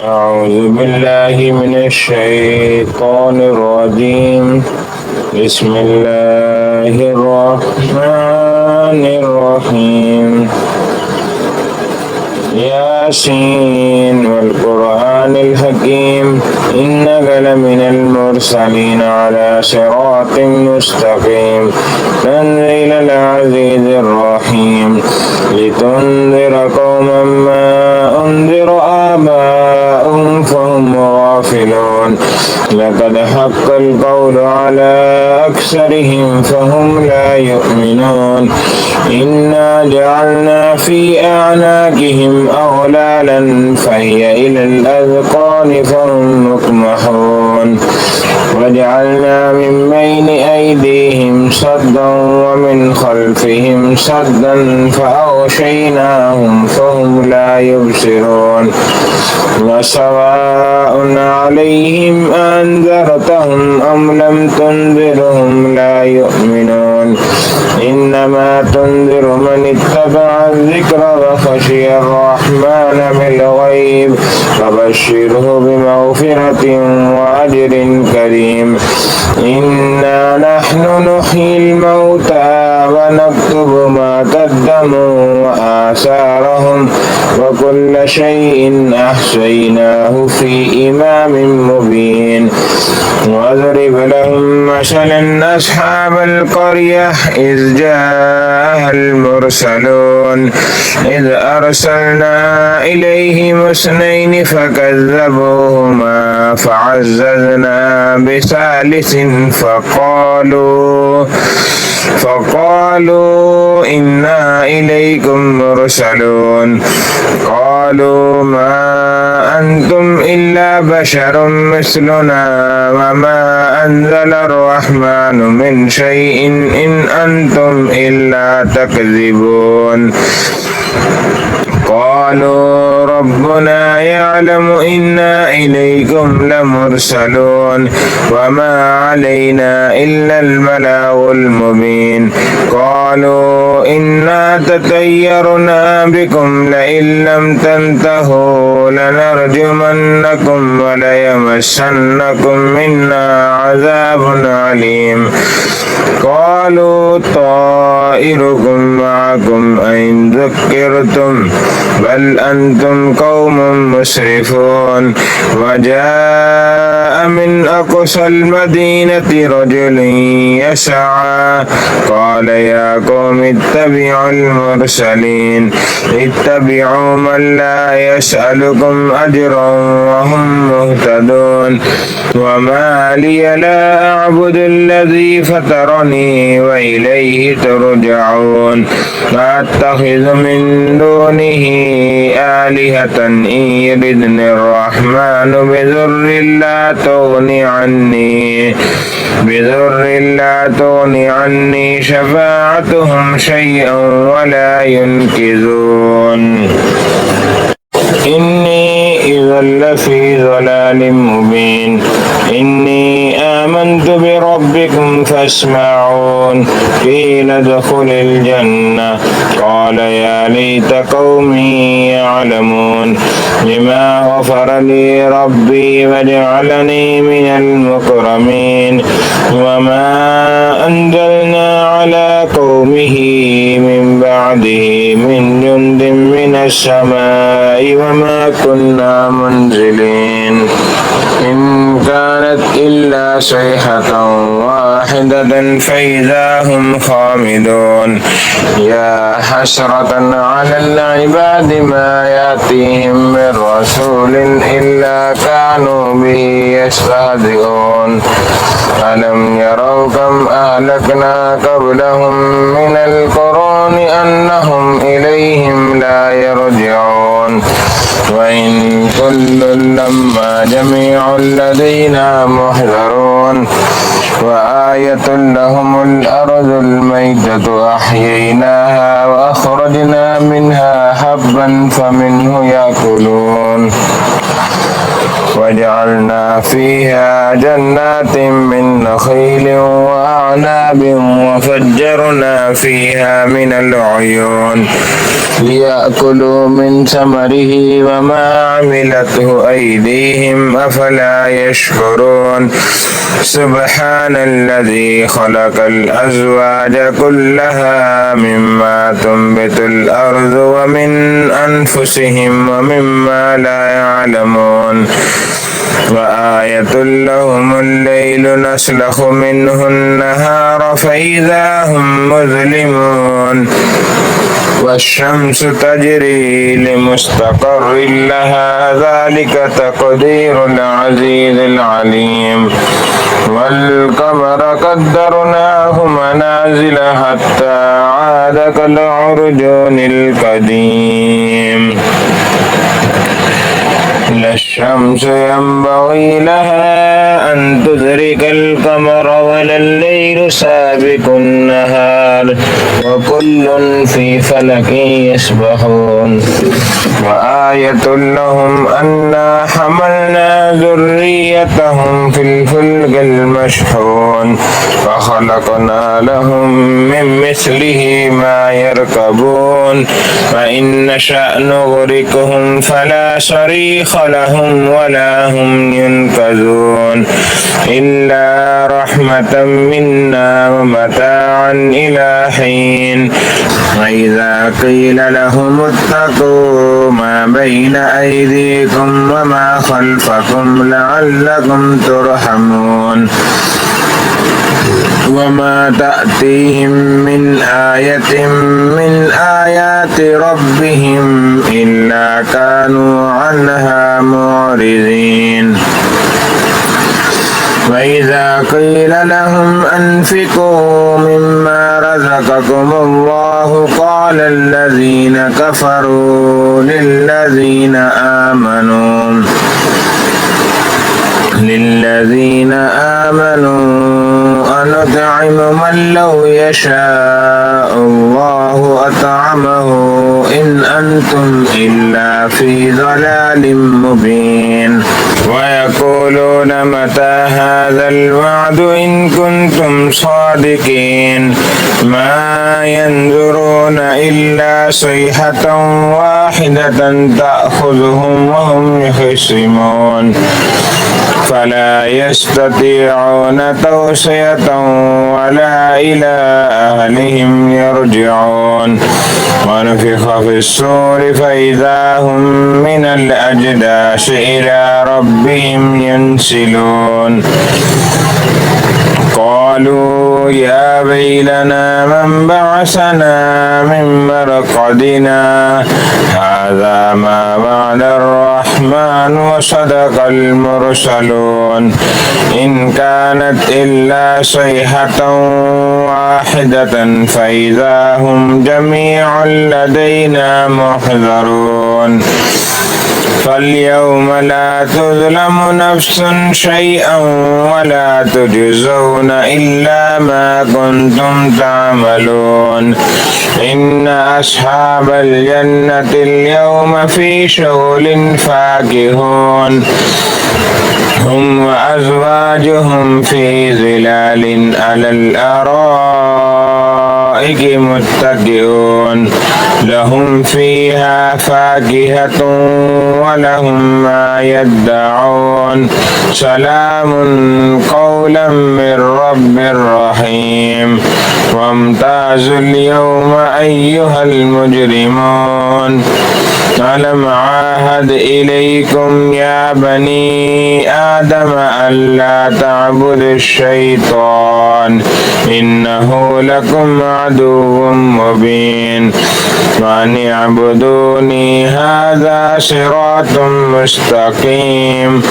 أعوذ بالله من الشيطان الرجيم. بسم الله الرحمن الرحيم. ياسين والقرآن الحكيم إنك لمن المرسلين على صراط مستقيم تنزيل العزيز الرحيم لتنذر قوما ما أنذر آباؤهم فهم غافلون لقد حق القول على أكثرهم فهم لا يؤمنون إنا جعلنا في أعناقهم أغلالا فهي إلى الأذقان فهم مقمحون وجعلنا من بين أيديهم سدا ومن خلفهم سدا فأغشيناهم فهم لا يبصرون وسواء عليهم أنذرتهم أم لم تنذرهم لا يؤمنون إنما تنذر من اتبع الذكر وخشي الرحمن بالغيب فبشره بمغفرة وأجر كريم. إنا نحن نحيي الموتى ونكتب ما قدموا وآثارهم وكل شيء أحصيناه في إمام مبين. واضرب لهم مثلا أصحاب القرية إذ جاءها المرسلون إذ أرسلنا إليهم اثنين فكذبوهما فعززنا بثالث فقالوا إنا إليكم مرسلون قالوا ما أنتم إلا بشر مثلنا وما أنزل الرحمن من شيء إن أنتم إلا تكذبون. قالوا ربنا يعلم إنا إليكم لمرسلون وما علينا إلا البلاغ المبين. قالوا إنا تطيرنا بكم لئن لم تنتهوا لنرجمنكم وليمسنكم منا عذاب عليم. قالوا طائركم معكم أئن ذكرتم بل أنتم قوم مسرفون. وجاء من أقصى المدينة رجل يسعى قال يا قوم اتبعوا المرسلين اتبعوا من لا يسألكم أجرا وهم مهتدون. وما لي لا أعبد الذي فطرني وإليه ترجعون. أتخذ من دونه آلهة إن يردني الرحمن بضر لا تغني عني شفاعتهم شيئا ولا ينقذون. إني إذا لفي ضلال مبين. إني آمنت بربكم فاسمعون. قيل ادخل الجنة قال يا ليت قومي يعلمون بما غفر لي ربي وجعلني من المكرمين. وما أنزلنا على قومه من بعده من جند من السماء وما كنا منزلين إن كانت إلا صيحة واحدة فإذا هم خامدون. يا حسرة على العباد ما يأتيهم من رسول إلا كانوا به يستهزئون. ألم يروا كم أهلكنا قبلهم من القرون أنهم إليهم لا يرجعون. وإن كل لما جميع لدينا محضرون. وآية لهم الأرض الميتة أحييناها وأخرجنا منها حبا فمنه يأكلون. وجعلنا فيها جنات من نخيل وأعناب وفجرنا فيها من العيون ليأكلوا من ثمره وما عملته أيديهم أفلا يشكرون سبحان الذي خلق الأزواج كلها مما تنبت الأرض ومن أنفسهم ومما لا يعلمون وآية لهم الليل نسلخ منه النهار فإذا هم مظلمون والشمس تجري لمستقر لها ذلك تقدير العزيز العليم والقمر قدرناه منازل حتى عاد كالعرجون القديم لا الشمس ينبغي لها أن تدرك القمر ولا الليل سابق النهار وكل في فلك يسبحون وآية لهم أنا حملنا ذريتهم في الفلك المشحون فخلقنا لهم من مثله ما يركبون وإن نشأ نغرقهم فلا صريخ لهم ولا هم ينقذون إلا رحمة منا ومتاعا إلى حين وإذا قيل لهم اتقوا ما بين أيديكم وما خلفكم لعلكم ترحمون وما تأتيهم من آية من آيات ربهم إلا كانوا عنها معرضين وإذا قيل لهم أنفقوا مما رزقكم الله قال الذين كفروا للذين آمنوا أنطعم من لو يشاء الله أطعمه إن أنتم إلا في ضلال مبين ويقولون متى هذا الوعد إن كنتم صادقين ما ينظرون إلا صيحة واحدة تأخذهم وهم يخصمون فلا يستطيعون توصية ولا إلى أهلهم يرجعون ونفخ في الصور فإذا هم من الأجداث إلى ربهم ينسلون قالوا يا ويلنا من بعثنا من مرقدنا هذا ما وعد الرحمن وصدق المرسلون إن كانت إلا صيحة واحدة فإذا هم جميع لدينا محضرون فاليوم لا تظلم نفس شيئا ولا تجزون إلا ما كنتم تعملون إن أصحاب الجنة اليوم في شغل فاكهون هم وأزواجهم في ظلال على الأرائك متكئون لهم فيها فاكهة ولهم ما يدعون سلام قولا من رب رحيم وامتازوا اليوم أيها المجرمون ألم عاهد إليكم يا بني آدم ألا تعبدوا الشيطان إنه لكم عدو مبين وأن اعبدوني هذا صراط مستقيم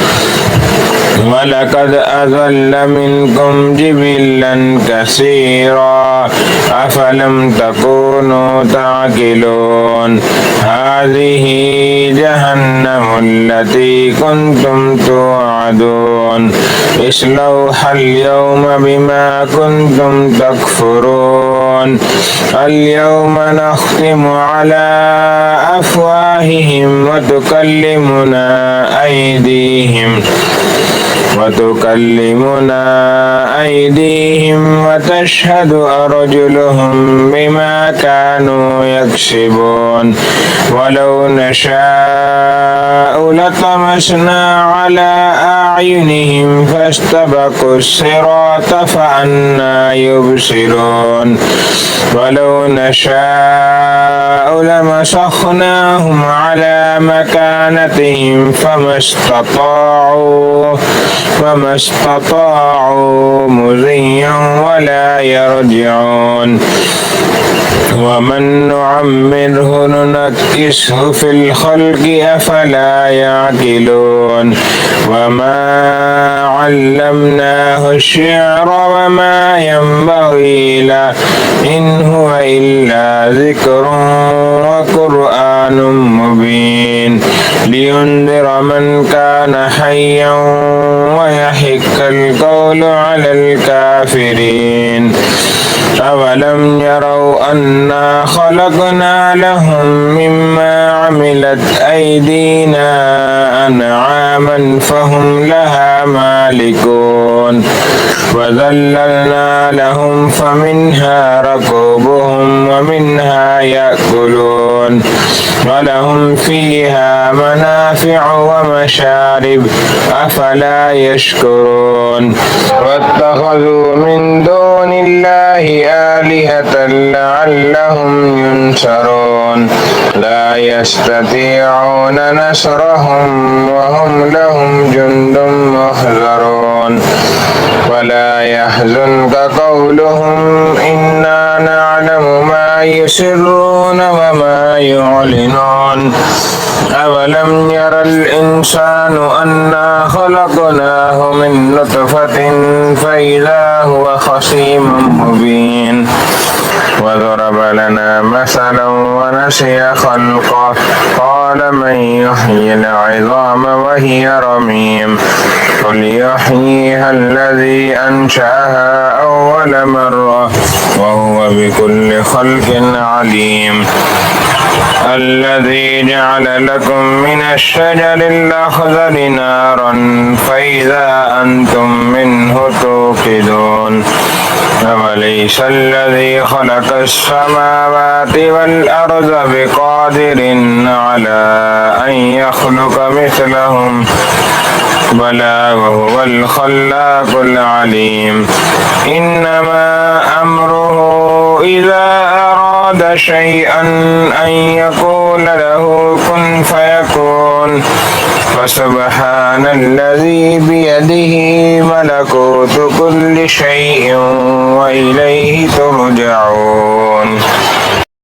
ولقد أضل منكم جبلا كثيرا أفلم تكونوا تعقلون هذه جهنم التي كنتم توعدون اصلوها اليوم بما كنتم تكفرون اليوم نختم على أفواههم وتكلمنا أيديهم وتكلمنا أيديهم وتشهد أرجلهم بما كانوا يكسبون ولو نشاء لطمسنا على أعينهم فاستبقوا الصراط فأنى يبصرون ولو نشاء لمسخناهم على مكانتهم فما استطاعوا مضيا ولا يرجعون ومن نعمره ننكسه في الخلق أفلا يعقلون وما علمناه الشعر وما ينبغي له إن هو إلا ذكر وقرآن مبين لينذر من كان حيا ويحق القول على الكافرين أولم يروا أنا خلقنا لهم مما عملت أيدينا أنعاما فهم لها مالكون وذللنا لهم فمنها ركوبهم ومنها يأكلون ولهم فيها منافع ومشارب أفلا يشكرون واتخذوا من دون الله آلهة لعلهم ينصرون لا يستطيعون نصرهم وهم لهم جند محضرون ولا يحزنك قولهم إنا نعلم ما يسرون وما يعلنون أولم ير الإنسان أنا خلقناه من نطفة فإذا هو خصيم مبين وضرب لنا مثلا ونسي خلقه قال من يحيي العظام وهي رميم قل يحييها الذي أنشأها أول مرة وهو بكل خلق عليم الذي جعل لكم من الشجر الأخضر نارا فإذا أنتم منه توقدون أوليس الذي خلق السماوات والأرض بقادر على أن يخلق مثلهم بلى وهو الخلاق العليم إنما أمره إذا أراد شيئا أن يقول له كن فيكون فسبحان الذي بيده ملكوت كل شيء وإليه